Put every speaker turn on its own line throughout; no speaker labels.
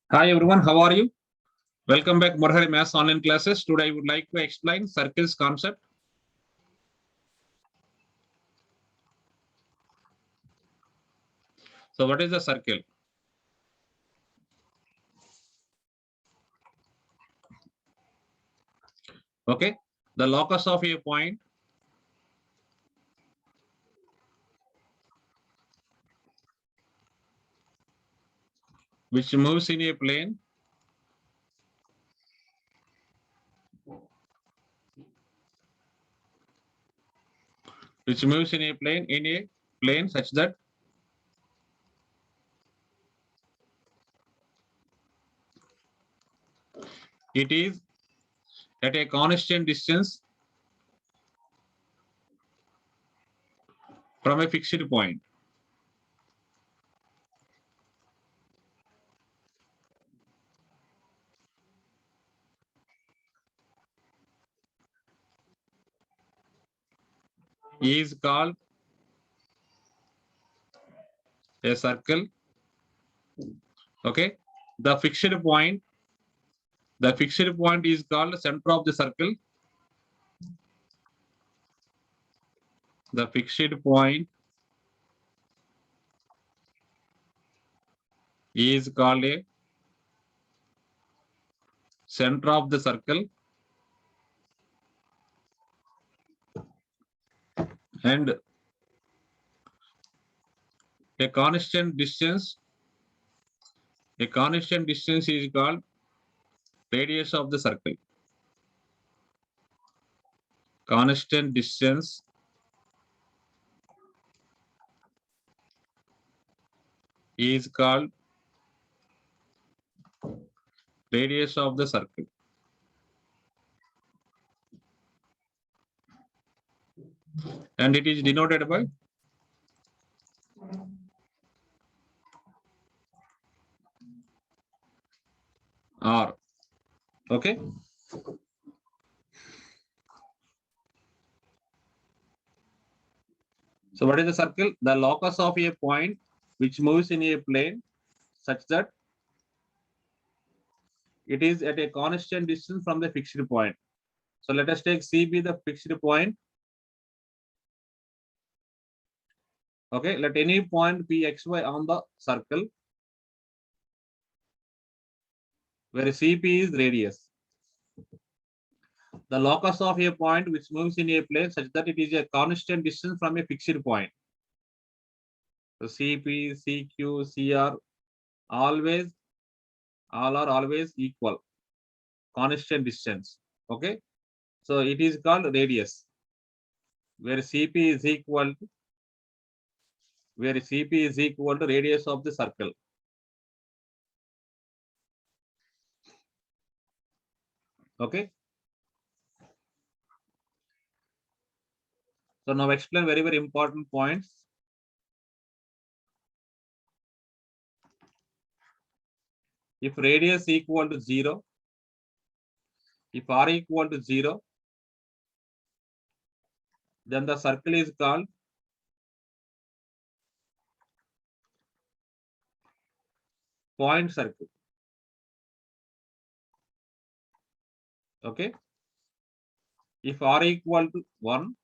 Hi everyone, how are you? Welcome back Murhari Maths online classes. Today I would like to explain circles concept. So what is the circle? Okay, the locus of a point which moves in a plane such that it is at a constant distance from a fixed point. Is called a circle. Okay, the fixed point is called the center of the circle. The fixed point is called a center of the circle, and a constant distance is called radius of the circle. Constant distance is called radius of the circle. And it is denoted by R. Okay. So what is the circle? The locus of a point which moves in a plane such that it is at a constant distance from the fixed point. So let us take C be the fixed point. Okay, let any point be xy on the circle where CP is radius. The locus of a point which moves in a plane such that it is a constant distance from a fixed point. So CP, CQ, CR all are always equal, constant distance. Okay, so it is called radius, where CP is equal to radius of the circle. Okay. So now explain very important points. If radius equal to 0, if r equal to 0, then the circle is called point circle. Okay. If r equal to 1,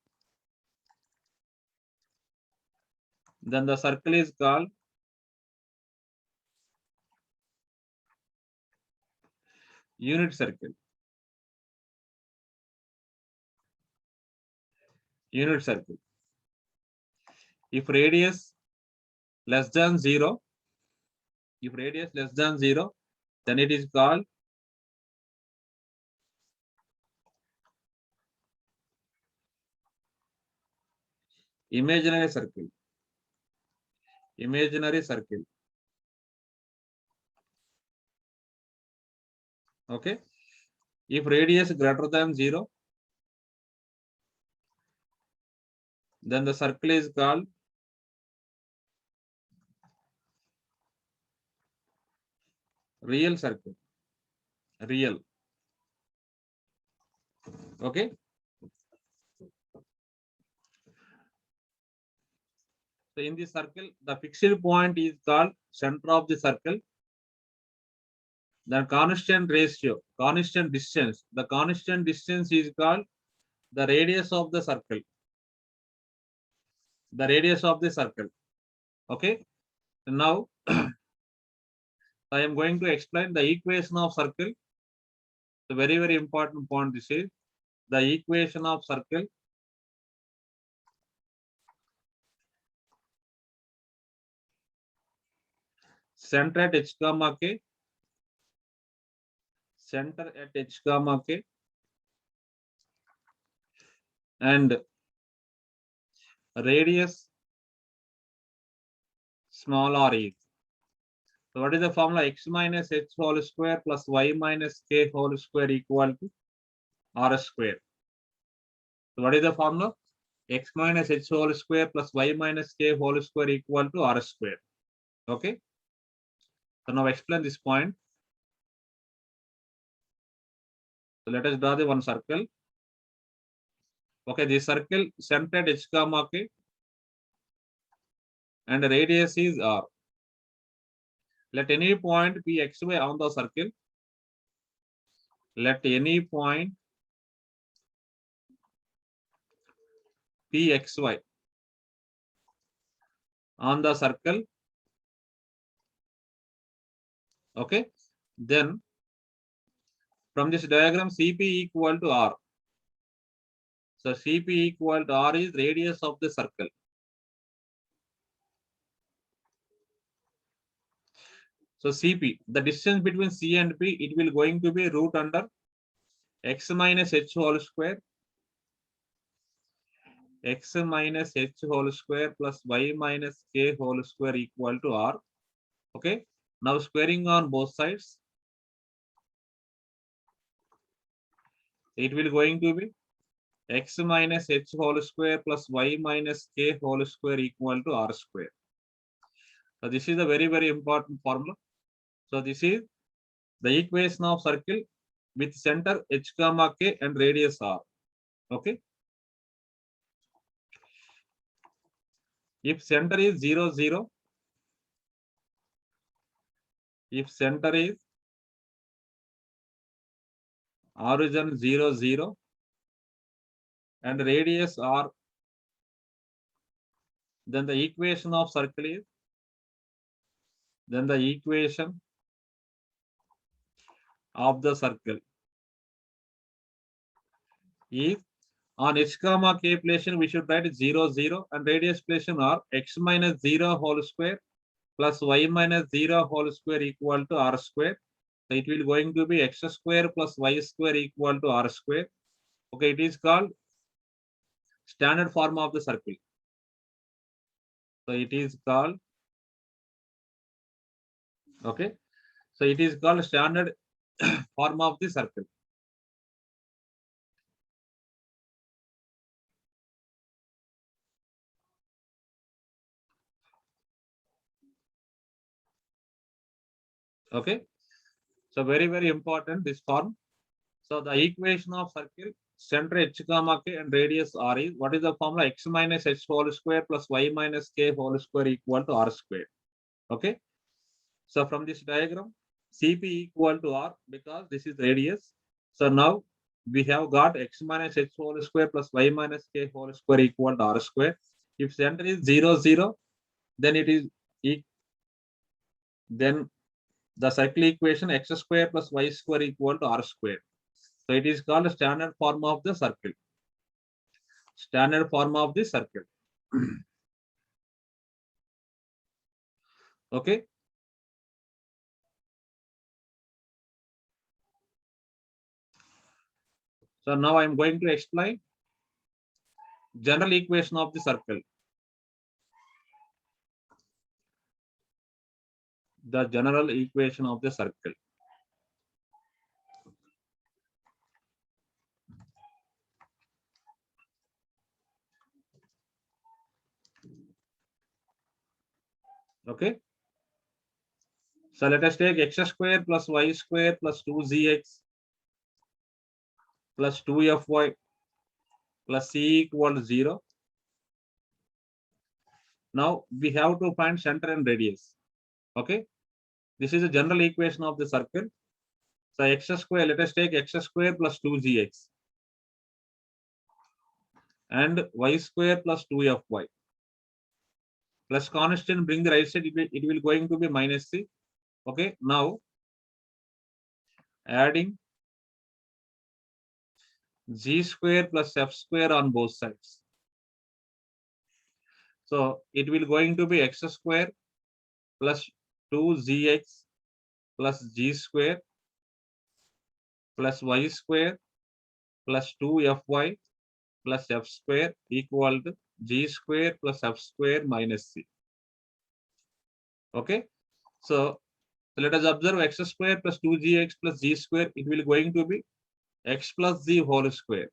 then the circle is called unit circle. Unit circle. If radius less than 0, then it is called imaginary circle. Imaginary circle. Okay. If radius greater than 0, then the circle is called real circle. Real. Okay. So in this circle, the fixed point is called center of the circle. Then constant ratio, constant distance. The constant distance is called the radius of the circle. The radius of the circle. Okay. Now I am going to explain the equation of circle. The very, very important point. This is the equation of circle. Center at h comma k. Center at h comma k. And radius small r is. So what is the formula? X minus h whole square plus y minus k whole square equal to r square. So what is the formula? X minus h whole square plus y minus k whole square equal to r square. Okay. So now explain this point. So let us draw the one circle. Okay, this circle centered h comma k and the radius is r. Let any point be xy on the circle. Let any point pxy on the circle. Okay, then from this diagram CP equal to R. So CP equal to R is radius of the circle. So CP, the distance between C and P, it will going to be root under x minus h whole square, x minus h whole square plus y minus k whole square equal to R. Okay, now squaring on both sides, it will going to be x minus h whole square plus y minus k whole square equal to R square. So this is a very, very important formula. So this is the equation of circle with center h comma k and radius r. Okay. If center is 0, 0, if center is origin 0, 0, and radius r, then the equation of circle is, then the equation of the circle is on h comma k plation, we should write 0, 0, and radius plation are x minus 0 whole square plus y minus 0 whole square equal to r square. So it will going to be x square plus y square equal to r square. Okay, it is called standard form of the circle. So it is called, okay, so it is called standard form of the circle. Okay, so very, very important this form. So the equation of circle, center h comma k and radius r is, what is the formula? X minus h whole square plus y minus k whole square equal to r square. Okay, so from this diagram CP equal to r, because this is radius. So now we have got x minus h whole square plus y minus k whole square equal to r square. If center is 0, 0, then it is then the circle equation x square plus y square equal to r square. So it is called a standard form of the circle. Standard form of the circle. Okay. So now I am going to explain general equation of the circle. The general equation of the circle. Okay. So let us take x square plus y square plus 2zx plus 2fy plus c equal to 0. Now we have to find center and radius. Okay. This is a general equation of the circle. So x square, let us take x square plus 2gx and y square plus 2fy plus constant, bring the right side, it will going to be minus c. Okay, now adding g square plus f square on both sides. So it will going to be x square plus 2gx plus g square plus y square plus 2fy plus f square equal to g square plus f square minus c. Okay, so let us observe x square plus 2gx plus g square, it will going to be x plus z whole square,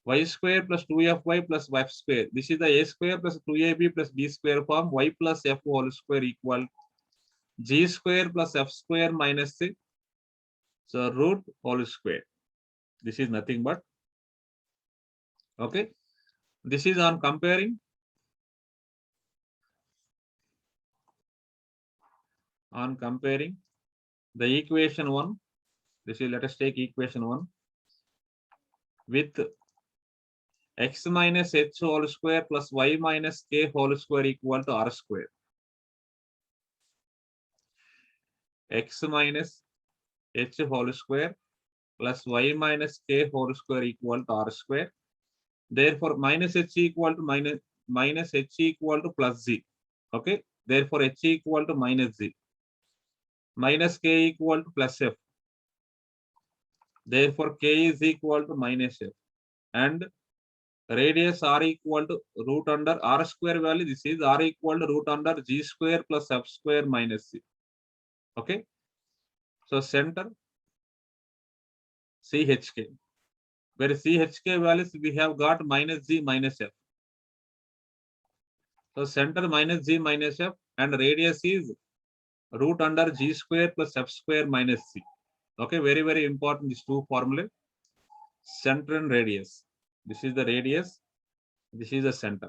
y square plus 2fy plus y square. This is the a square plus 2ab plus b square form, y plus f whole square equal g square plus f square minus c. So root whole square. This is nothing but, okay, this is on comparing the equation 1. This is, let us take equation 1 with x minus h whole square plus y minus k whole square equal to r square. X minus h whole square plus y minus k whole square equal to r square. Therefore, minus h equal to minus h equal to plus z. Okay. Therefore, h equal to minus z. Minus k equal to plus f. Therefore, k is equal to minus f. And radius r equal to root under r square value. This is r equal to root under g square plus f square minus c. Okay. So center CHK. Where CHK values we have got minus g minus f. So center minus g minus f and radius is root under g square plus f square minus c. Okay, very, very important, these two formulae, center and radius. This is the radius, this is the center.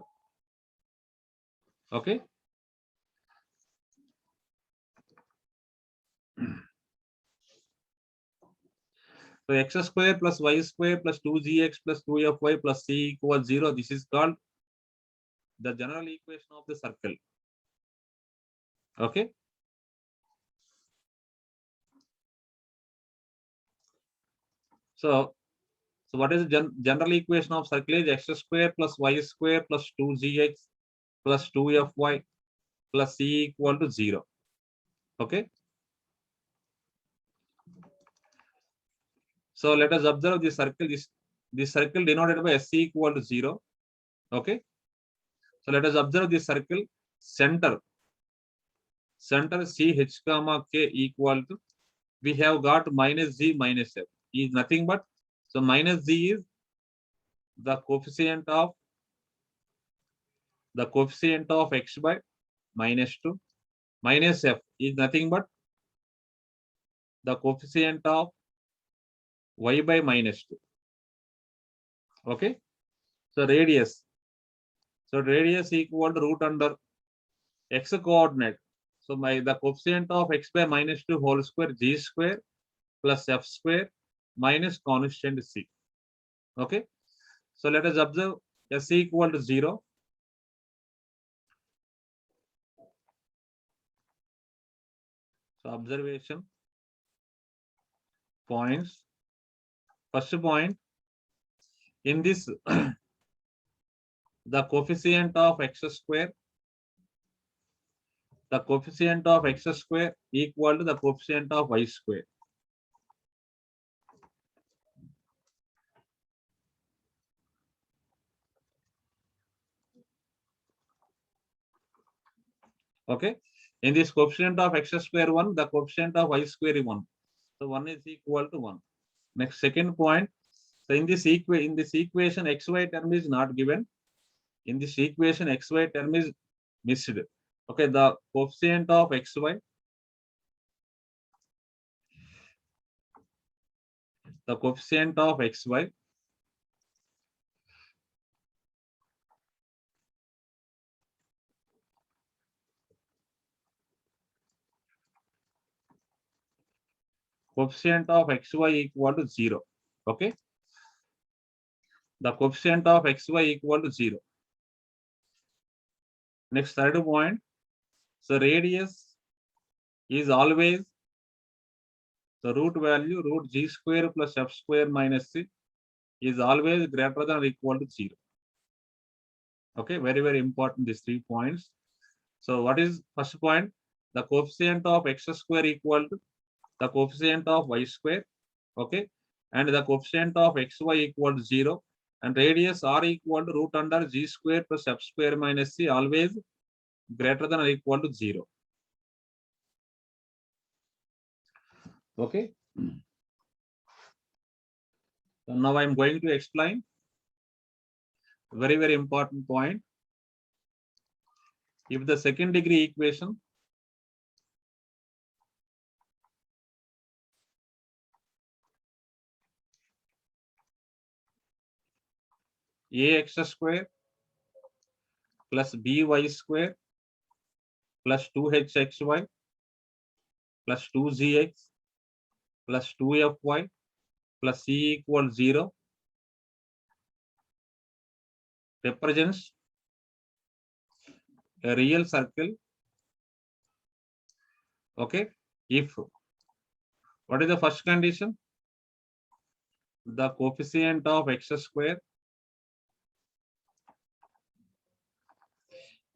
Okay. So x square plus y square plus 2gx plus 2fy plus c equals 0. This is called the general equation of the circle. Okay. So what is the general equation of circle? Is x square plus y square plus 2gx plus 2fy plus c equal to 0. Okay. So let us observe this circle. This circle denoted by SC equal to 0. Okay. So let us observe this circle. Center CH comma K equal to, we have got minus Z minus F is nothing but, so minus Z is the coefficient of x by minus 2, minus F is nothing but the coefficient of y by minus 2. Okay. So radius equal to root under x coordinate. So the coefficient of x by minus 2 whole square g square plus f square minus constant c. Okay. So let us observe s equal to 0. So observation points. First point, in this the coefficient of x square equal to the coefficient of y square. Okay. In this coefficient of x square 1, the coefficient of y square is 1. So 1 is equal to 1. Next, second point. So in this equation, xy term is not given. In this equation, xy term is missed. Okay, the coefficient of xy, coefficient of xy equal to 0. Okay. The coefficient of xy equal to 0. Next, third point. So radius is always the root value root g square plus f square minus c is always greater than or equal to 0. Okay, very, very important, these 3 points. So what is first point? The coefficient of x square equal to the coefficient of y square. Okay, and the coefficient of xy equal to 0, and radius r equal to root under g square plus f square minus c always greater than or equal to 0. Okay. So now I am going to explain very, very important point. If the second degree equation ax square plus by square plus 2hxy plus 2gx plus 2fy plus c equals 0 represents a real circle. Okay, if what is the first condition? The coefficient of x square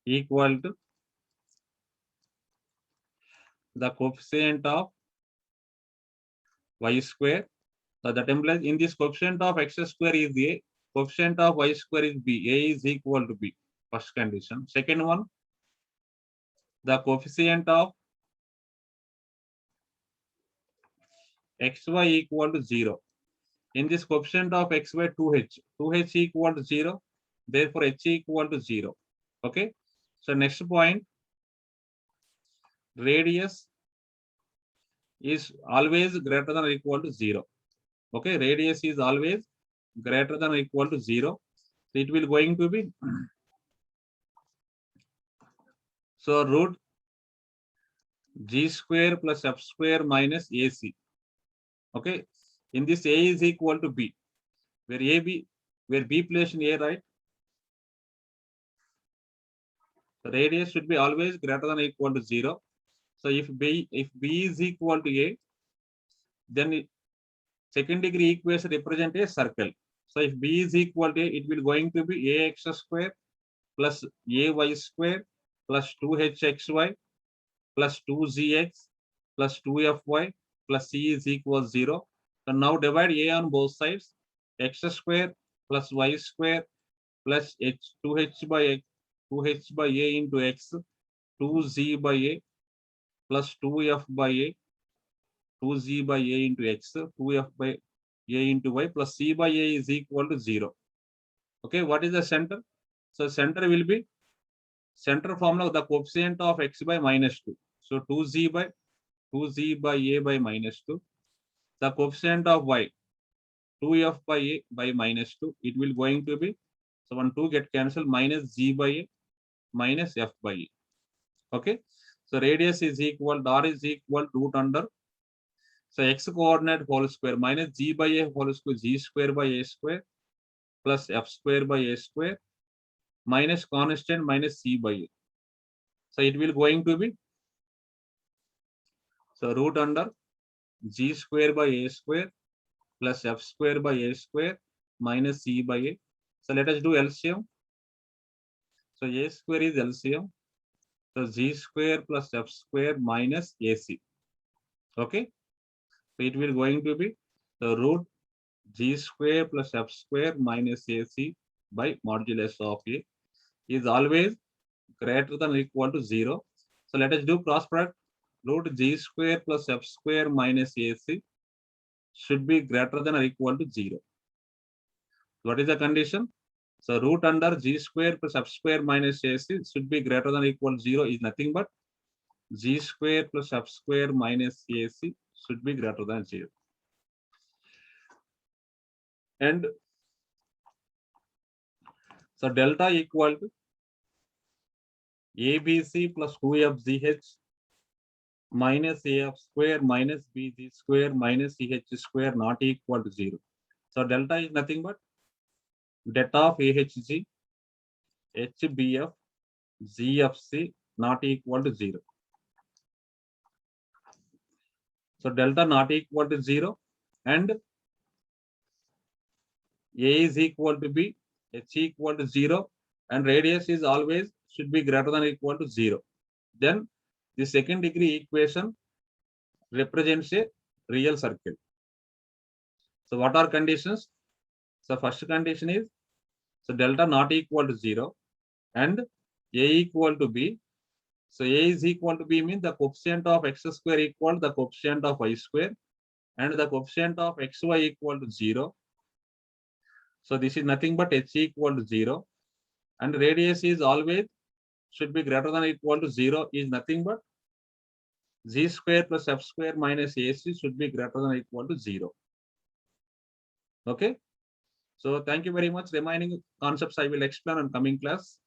equal to the coefficient of y square. So that implies in this coefficient of x square is a, coefficient of y square is b, a is equal to b. First condition. Second one, the coefficient of xy equal to 0. In this coefficient of xy 2h equal to 0, therefore h equal to 0. Okay. So next point, radius is always greater than or equal to 0. Okay, radius is always greater than or equal to 0. So it will going to be so root g square plus f square minus ac. Okay, in this a is equal to b, where b placed in a, right? The radius should be always greater than or equal to 0. So if b is equal to a, then second degree equation represent a circle. So if b is equal to a, it will going to be ax square plus ay square plus 2hxy plus 2gx plus 2fy plus c is equal 0. So now divide a on both sides. X square plus y square plus 2h by a into x, 2z by a plus 2f by a, 2z by a into x, 2f by a into y plus c by a is equal to 0. Okay, what is the center? So center will be center formula of the coefficient of x by minus 2. So 2z by a by minus 2. The coefficient of y, 2f by a by minus 2. It will going to be, so 1 2 get cancelled, minus z by a minus f by a. Okay. So radius is equal, r is equal to root under, so x coordinate whole square minus g by a whole square, g square by a square plus f square by a square minus constant minus c by a. So it will going to be, so root under g square by a square plus f square by a square minus c by a. So let us do LCM. So a square is LCM. So g square plus f square minus ac. Okay. So it will going to be the root g square plus f square minus ac by modulus of a is always greater than or equal to 0. So let us do cross product. Root g square plus f square minus ac should be greater than or equal to 0. What is the condition? So root under g square plus f square minus ac should be greater than or equal to 0 is nothing but g square plus f square minus ac should be greater than 0. And so delta equal to ABC plus 2FGH minus AF square minus BG square minus CH square not equal to 0. So delta is nothing but det of AHG, HBF, GFC not equal to 0. So delta not equal to 0 and A is equal to B, H equal to 0 and radius is always should be greater than or equal to 0. Then the second degree equation represents a real circle. So what are conditions? So first condition is so delta not equal to 0 and A equal to B. So A is equal to B means the coefficient of x square equal to the coefficient of y square and the coefficient of xy equal to 0. So this is nothing but h equal to 0 and radius is always should be greater than or equal to 0 is nothing but z square plus f square minus ac should be greater than or equal to 0. Okay. So thank you very much. Remaining concepts I will explain in coming class.